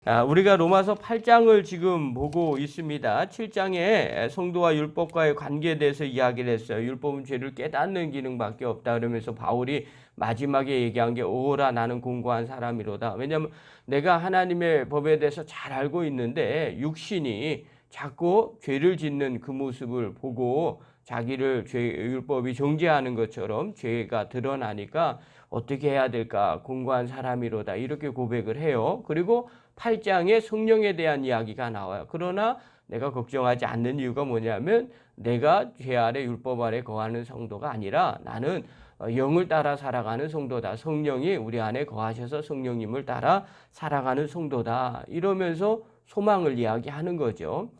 우리가 로마서 8장을 지금 보고 있습니다. 7장에 성도와 율법과의 관계에 대해서 이야기를 했어요. 율법은 죄를 깨닫는 기능밖에 없다. 그러면서 바울이 마지막에 얘기한 게 오라 나는 공고한 사람이로다. 왜냐하면 내가 하나님의 법에 대해서 잘 알고 있는데 육신이 자꾸 죄를 짓는 그 모습을 보고 자기를 율법이 정죄하는 것처럼 죄가 드러나니까 어떻게 해야 될까? 공고한 사람이로다. 이렇게 고백을 해요. 그리고 8장에 성령에 대한 이야기가 나와요. 그러나 내가 걱정하지 않는 이유가 뭐냐면 내가 죄 아래 율법 아래 거하는 성도가 아니라 나는 영을 따라 살아가는 성도다. 성령이 우리 안에 거하셔서 성령님을 따라 살아가는 성도다. 이러면서 소망을 이야기하는 거죠.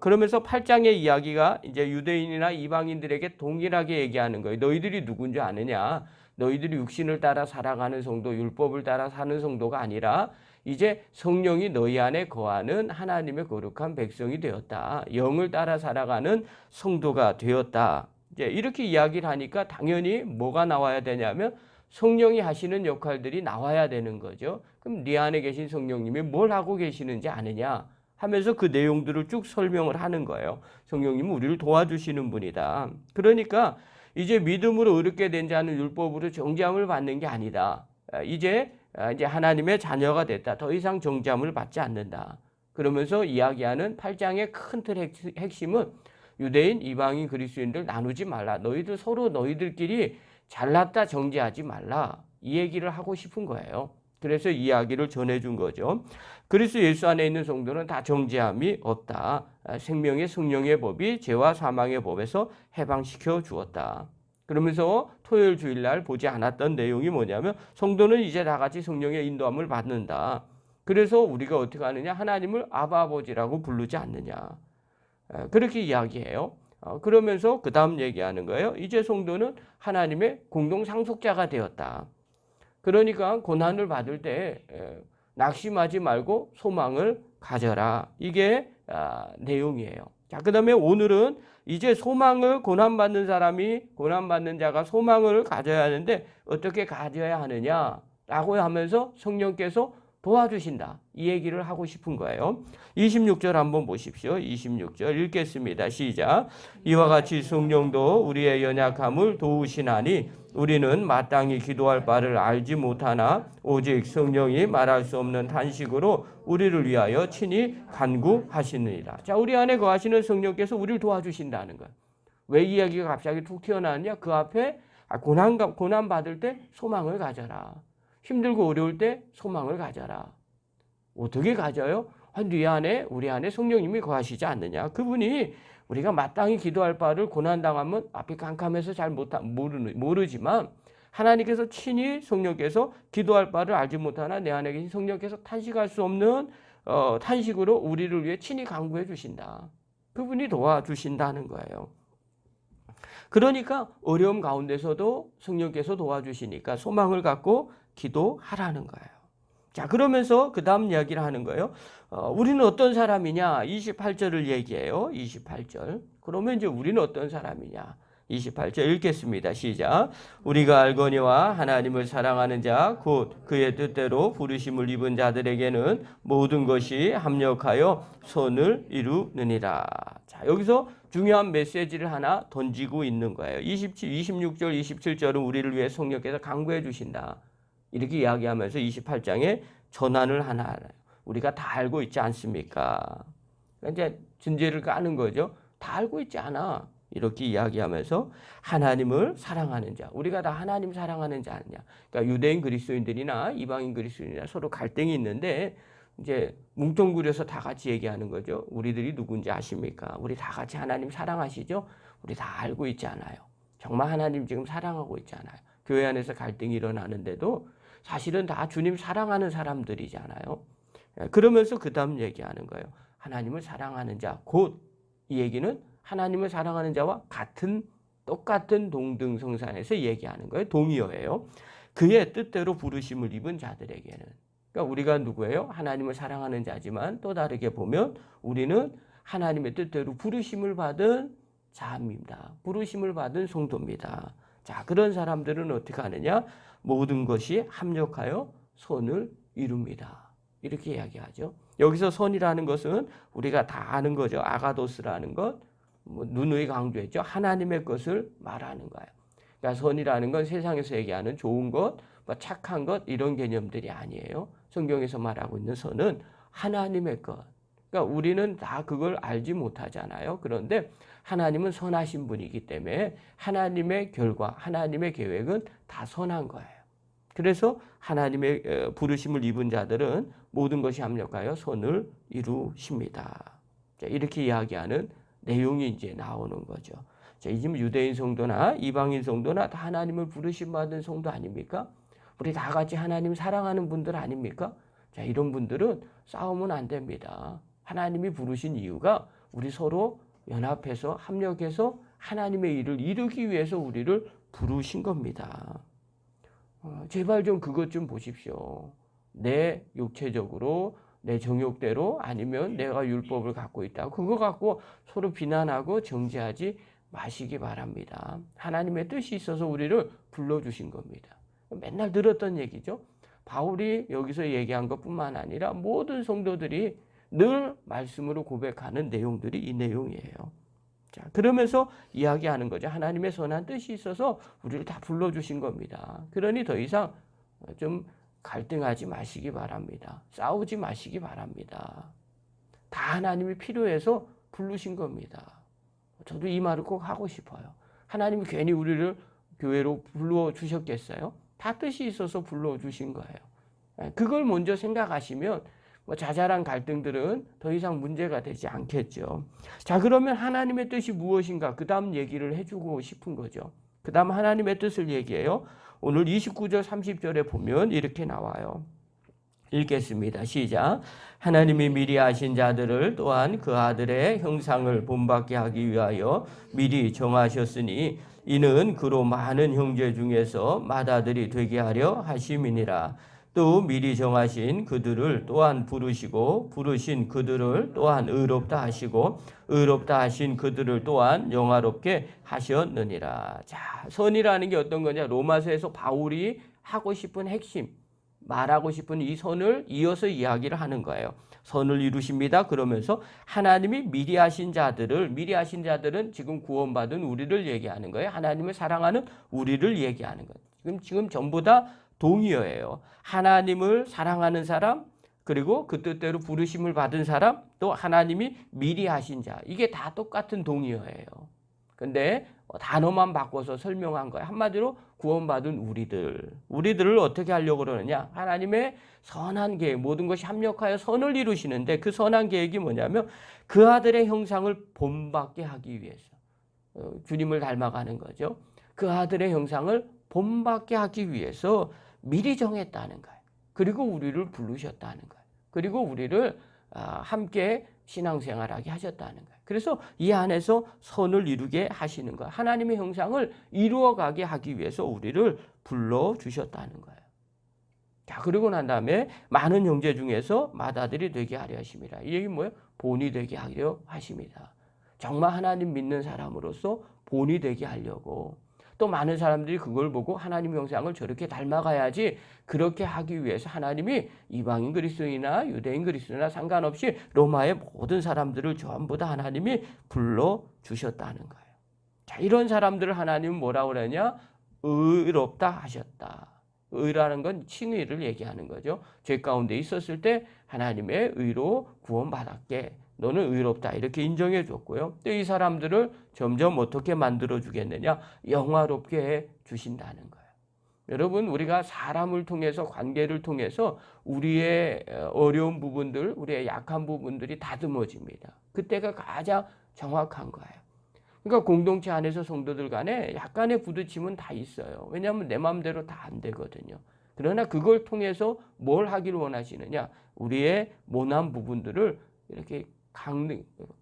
그러면서 8장의 이야기가 이제 유대인이나 이방인들에게 동일하게 얘기하는 거예요. 너희들이 누군지 아느냐? 너희들이 육신을 따라 살아가는 성도, 율법을 따라 사는 성도가 아니라 이제 성령이 너희 안에 거하는 하나님의 거룩한 백성이 되었다. 영을 따라 살아가는 성도가 되었다. 이제 이렇게 이야기를 하니까 당연히 뭐가 나와야 되냐면 성령이 하시는 역할들이 나와야 되는 거죠. 그럼 네 안에 계신 성령님이 뭘 하고 계시는지 아느냐 하면서 그 내용들을 쭉 설명을 하는 거예요. 성령님은 우리를 도와주시는 분이다. 그러니까 이제 믿음으로 의롭게 된 자는 율법으로 정죄함을 받는 게 아니다. 이제 하나님의 자녀가 됐다. 더 이상 정죄함을 받지 않는다. 그러면서 이야기하는 8장의 큰 틀 핵심은 유대인, 이방인, 그리스도인들 나누지 말라. 너희들 서로 너희들끼리 잘났다 정죄하지 말라. 이 얘기를 하고 싶은 거예요. 그래서 이야기를 전해준 거죠. 그리스도 예수 안에 있는 성도는 다 정죄함이 없다. 생명의 성령의 법이 죄와 사망의 법에서 해방시켜 주었다. 그러면서 토요일 주일날 보지 않았던 내용이 뭐냐면 성도는 이제 다 같이 성령의 인도함을 받는다. 그래서 우리가 어떻게 하느냐? 하나님을 아바 아버지라고 부르지 않느냐. 그렇게 이야기해요. 그러면서 그 다음 얘기하는 거예요. 이제 성도는 하나님의 공동 상속자가 되었다. 그러니까 고난을 받을 때 낙심하지 말고 소망을 가져라. 이게 내용이에요. 자, 그 다음에 오늘은 이제 소망을 고난받는 자가 소망을 가져야 하는데 어떻게 가져야 하느냐라고 하면서 성령께서 도와주신다. 이 얘기를 하고 싶은 거예요. 26절 한번 보십시오. 26절 읽겠습니다. 시작. 이와 같이 성령도 우리의 연약함을 도우시나니 우리는 마땅히 기도할 바를 알지 못하나 오직 성령이 말할 수 없는 탄식으로 우리를 위하여 친히 간구하시느니라. 자, 우리 안에 거하시는 성령께서 우리를 도와주신다는 거예요. 왜 이 이야기가 갑자기 툭 튀어나왔냐? 그 앞에 고난 받을 때 소망을 가져라. 힘들고 어려울 때 소망을 가져라. 어떻게 가져요? 우리 안에 성령님이 거하시지 않느냐. 그분이 우리가 마땅히 기도할 바를 고난당하면 앞이 깜깜해서 잘 모르지만 하나님께서 친히 성령께서 기도할 바를 알지 못하나 내 안에 계신 성령께서 탄식할 수 없는 탄식으로 우리를 위해 친히 간구해 주신다. 그분이 도와주신다는 거예요. 그러니까 어려움 가운데서도 성령께서 도와주시니까 소망을 갖고 기도하라는 거예요. 자, 그러면서 그 다음 이야기를 하는 거예요. 우리는 어떤 사람이냐? 28절을 얘기해요. 28절. 그러면 이제 우리는 어떤 사람이냐? 28절 읽겠습니다. 시작. 우리가 알거니와 하나님을 사랑하는 자, 곧 그의 뜻대로 부르심을 입은 자들에게는 모든 것이 합력하여 선을 이루느니라. 자, 여기서 중요한 메시지를 하나 던지고 있는 거예요. 26절, 27절은 우리를 위해 성령께서 강구해 주신다. 이렇게 이야기하면서 28장에 전환을 하나 알아요. 우리가 다 알고 있지 않습니까? 이제 전제를 까는 거죠. 다 알고 있지 않아. 이렇게 이야기하면서 하나님을 사랑하는 자. 우리가 다 하나님 사랑하는 자 아니냐. 그러니까 유대인 그리스도인들이나 이방인 그리스도인이나 서로 갈등이 있는데 이제 뭉텅그려서 다 같이 얘기하는 거죠. 우리들이 누군지 아십니까? 우리 다 같이 하나님 사랑하시죠? 우리 다 알고 있지 않아요. 정말 하나님 지금 사랑하고 있지 않아요. 교회 안에서 갈등이 일어나는데도 사실은 다 주님 사랑하는 사람들이잖아요. 그러면서 그 다음 얘기하는 거예요. 하나님을 사랑하는 자, 곧 이 얘기는 하나님을 사랑하는 자와 똑같은 동등성산에서 얘기하는 거예요. 동의어예요. 그의 뜻대로 부르심을 입은 자들에게는. 그러니까 우리가 누구예요? 하나님을 사랑하는 자지만 또 다르게 보면 우리는 하나님의 뜻대로 부르심을 받은 자입니다. 부르심을 받은 성도입니다. 자, 그런 사람들은 어떻게 하느냐? 모든 것이 합력하여 선을 이룹니다. 이렇게 이야기하죠. 여기서 선이라는 것은 우리가 다 아는 거죠. 아가도스라는 것, 누누이 강조했죠. 하나님의 것을 말하는 거예요. 그러니까 선이라는 건 세상에서 얘기하는 좋은 것, 착한 것 이런 개념들이 아니에요. 성경에서 말하고 있는 선은 하나님의 것. 그러니까 우리는 다 그걸 알지 못하잖아요. 그런데 하나님은 선하신 분이기 때문에 하나님의 결과, 하나님의 계획은 다 선한 거예요. 그래서 하나님의 부르심을 입은 자들은 모든 것이 합력하여 선을 이루십니다. 자, 이렇게 이야기하는 내용이 이제 나오는 거죠. 자, 이 지금 유대인 성도나 이방인 성도나 다 하나님을 부르심 받은 성도 아닙니까? 우리 다 같이 하나님 사랑하는 분들 아닙니까? 자, 이런 분들은 싸우면 안 됩니다. 하나님이 부르신 이유가 우리 서로 연합해서 합력해서 하나님의 일을 이루기 위해서 우리를 부르신 겁니다. 제발 좀 그것 좀 보십시오. 내 육체적으로 내 정욕대로 아니면 내가 율법을 갖고 있다. 그거 갖고 서로 비난하고 정죄하지 마시기 바랍니다. 하나님의 뜻이 있어서 우리를 불러주신 겁니다. 맨날 들었던 얘기죠. 바울이 여기서 얘기한 것뿐만 아니라 모든 성도들이 늘 말씀으로 고백하는 내용들이 이 내용이에요. 자, 그러면서 이야기하는 거죠. 하나님의 선한 뜻이 있어서 우리를 다 불러주신 겁니다. 그러니 더 이상 좀 갈등하지 마시기 바랍니다. 싸우지 마시기 바랍니다. 다 하나님이 필요해서 부르신 겁니다. 저도 이 말을 꼭 하고 싶어요. 하나님이 괜히 우리를 교회로 불러주셨겠어요? 다 뜻이 있어서 불러주신 거예요. 그걸 먼저 생각하시면 자잘한 갈등들은 더 이상 문제가 되지 않겠죠. 자, 그러면 하나님의 뜻이 무엇인가? 그 다음 얘기를 해주고 싶은 거죠. 그 다음 하나님의 뜻을 얘기해요. 오늘 29절 30절에 보면 이렇게 나와요. 읽겠습니다. 시작. 하나님이 미리 아신 자들을 또한 그 아들의 형상을 본받게 하기 위하여 미리 정하셨으니 이는 그로 많은 형제 중에서 맏아들이 되게 하려 하심이니라. 또 미리 정하신 그들을 또한 부르시고 부르신 그들을 또한 의롭다 하시고 의롭다 하신 그들을 또한 영화롭게 하셨느니라. 자, 선이라는 게 어떤 거냐? 로마서에서 바울이 하고 싶은 핵심, 말하고 싶은 이 선을 이어서 이야기를 하는 거예요. 선을 이루십니다. 그러면서 하나님이 미리 하신 자들은 지금 구원받은 우리를 얘기하는 거예요. 하나님을 사랑하는 우리를 얘기하는 거예요. 지금 전부 다 동의어예요. 하나님을 사랑하는 사람, 그리고 그 뜻대로 부르심을 받은 사람, 또 하나님이 미리 하신 자. 이게 다 똑같은 동의어예요. 근데 단어만 바꿔서 설명한 거예요. 한마디로 구원받은 우리들을 어떻게 하려고 그러느냐? 하나님의 선한 계획, 모든 것이 합력하여 선을 이루시는데 그 선한 계획이 뭐냐면 그 아들의 형상을 본받게 하기 위해서 주님을 닮아가는 거죠. 그 아들의 형상을 본받게 하기 위해서 미리 정했다는 거예요. 그리고 우리를 부르셨다는 거예요. 그리고 우리를 함께 신앙생활하게 하셨다는 거예요. 그래서 이 안에서 선을 이루게 하시는 거예요. 하나님의 형상을 이루어가게 하기 위해서 우리를 불러주셨다는 거예요. 자, 그러고 난 다음에 많은 형제 중에서 맏아들이 되게 하려 하심이라. 이 얘기는 뭐예요? 본이 되게 하려 하심이다. 정말 하나님 믿는 사람으로서 본이 되게 하려고. 또 많은 사람들이 그걸 보고 하나님 형상을 저렇게 닮아가야지, 그렇게 하기 위해서 하나님이 이방인 그리스도인이나 유대인 그리스도나 상관없이 로마의 모든 사람들을 전부 다 하나님이 불러주셨다는 거예요. 자, 이런 사람들을 하나님은 뭐라고 그러냐? 의롭다 하셨다. 의라는 건 칭의를 얘기하는 거죠. 죄 가운데 있었을 때 하나님의 의로 구원받았게. 너는 의롭다 이렇게 인정해 줬고요. 또 이 사람들을 점점 어떻게 만들어 주겠느냐? 영화롭게 해 주신다는 거예요. 여러분, 우리가 사람을 통해서, 관계를 통해서 우리의 어려운 부분들, 우리의 약한 부분들이 다듬어집니다. 그때가 가장 정확한 거예요. 그러니까 공동체 안에서 성도들 간에 약간의 부딪힘은 다 있어요. 왜냐하면 내 마음대로 다 안 되거든요. 그러나 그걸 통해서 뭘 하기를 원하시느냐? 우리의 모난 부분들을 이렇게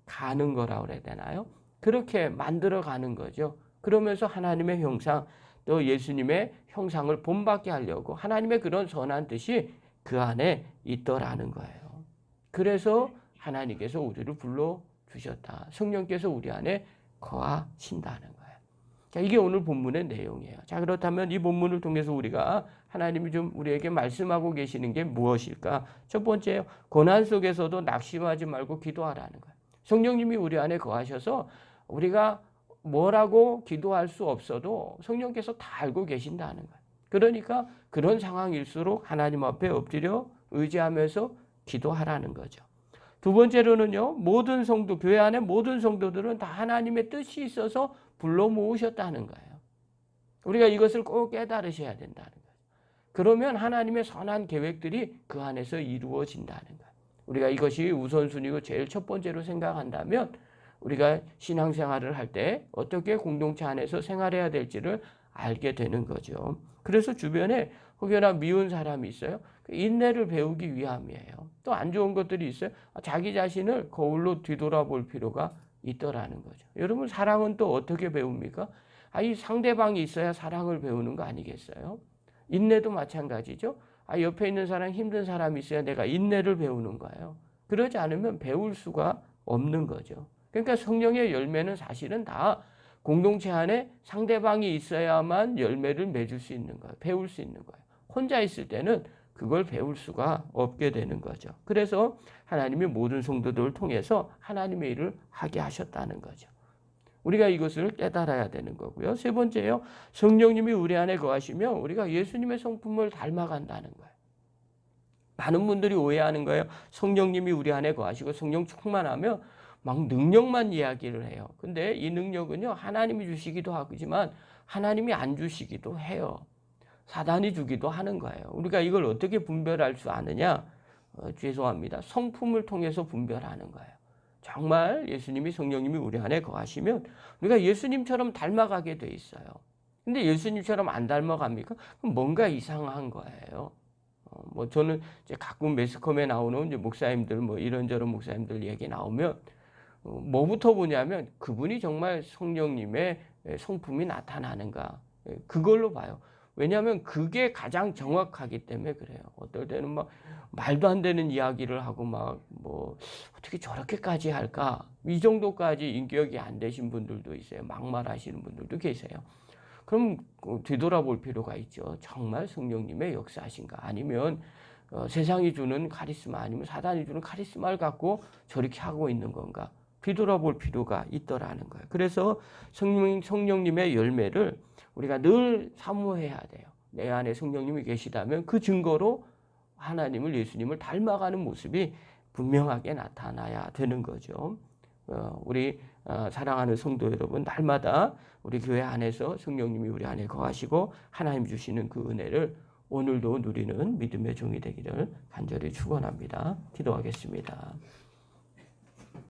가는 거라고 그래야 되나요? 그렇게 만들어 가는 거죠. 그러면서 하나님의 형상, 또 예수님의 형상을 본받게 하려고 하나님의 그런 선한 뜻이 그 안에 있더라는 거예요. 그래서 하나님께서 우리를 불러주셨다. 성령께서 우리 안에 거하신다는 거예요. 자, 이게 오늘 본문의 내용이에요. 자, 그렇다면 이 본문을 통해서 우리가 하나님이 좀 우리에게 말씀하고 계시는 게 무엇일까? 첫 번째요. 고난 속에서도 낙심하지 말고 기도하라는 거예요. 성령님이 우리 안에 거하셔서 우리가 뭐라고 기도할 수 없어도 성령께서 다 알고 계신다는 거예요. 그러니까 그런 상황일수록 하나님 앞에 엎드려 의지하면서 기도하라는 거죠. 두 번째로는요. 모든 성도, 교회 안에 모든 성도들은 다 하나님의 뜻이 있어서 불러 모으셨다는 거예요. 우리가 이것을 꼭 깨달으셔야 된다는 거예요. 그러면 하나님의 선한 계획들이 그 안에서 이루어진다는 거예요. 우리가 이것이 우선순위고 제일 첫 번째로 생각한다면 우리가 신앙생활을 할 때 어떻게 공동체 안에서 생활해야 될지를 알게 되는 거죠. 그래서 주변에 혹여나 미운 사람이 있어요. 인내를 배우기 위함이에요. 또 안 좋은 것들이 있어요. 자기 자신을 거울로 뒤돌아볼 필요가 있더라는 거죠. 여러분 사랑은 또 어떻게 배웁니까? 이 상대방이 있어야 사랑을 배우는 거 아니겠어요? 인내도 마찬가지죠. 옆에 있는 사람, 힘든 사람이 있어야 내가 인내를 배우는 거예요. 그러지 않으면 배울 수가 없는 거죠. 그러니까 성령의 열매는 사실은 다 공동체 안에 상대방이 있어야만 열매를 맺을 수 있는 거예요. 배울 수 있는 거예요. 혼자 있을 때는 그걸 배울 수가 없게 되는 거죠. 그래서 하나님이 모든 성도들을 통해서 하나님의 일을 하게 하셨다는 거죠. 우리가 이것을 깨달아야 되는 거고요. 세 번째요. 성령님이 우리 안에 거하시며 우리가 예수님의 성품을 닮아간다는 거예요. 많은 분들이 오해하는 거예요. 성령님이 우리 안에 거하시고 성령 충만하며 막 능력만 이야기를 해요. 근데 이 능력은요. 하나님이 주시기도 하지만 하나님이 안 주시기도 해요. 사단이 주기도 하는 거예요. 우리가 이걸 어떻게 분별할 수 아느냐? 죄송합니다. 성품을 통해서 분별하는 거예요. 정말 예수님이 성령님이 우리 안에 거하시면 우리가 예수님처럼 닮아가게 돼 있어요. 근데 예수님처럼 안 닮아갑니까? 그럼 뭔가 이상한 거예요. 저는 이제 가끔 매스컴에 나오는 이제 목사님들 이런저런 목사님들 얘기 나오면 뭐부터 보냐면 그분이 정말 성령님의 성품이 나타나는가 그걸로 봐요. 왜냐하면 그게 가장 정확하기 때문에 그래요. 어떨 때는 막 말도 안 되는 이야기를 하고 어떻게 저렇게까지 할까? 이 정도까지 인격이 안 되신 분들도 있어요. 막말하시는 분들도 계세요. 그럼 뒤돌아볼 필요가 있죠. 정말 성령님의 역사하신가? 아니면 세상이 주는 카리스마 아니면 사단이 주는 카리스마를 갖고 저렇게 하고 있는 건가? 뒤돌아볼 필요가 있더라는 거예요. 그래서 성령님의 열매를 우리가 늘 사모해야 돼요. 내 안에 성령님이 계시다면 그 증거로 하나님을 예수님을 닮아가는 모습이 분명하게 나타나야 되는 거죠. 우리 사랑하는 성도 여러분, 날마다 우리 교회 안에서 성령님이 우리 안에 거하시고 하나님 주시는 그 은혜를 오늘도 누리는 믿음의 종이 되기를 간절히 축원합니다. 기도하겠습니다.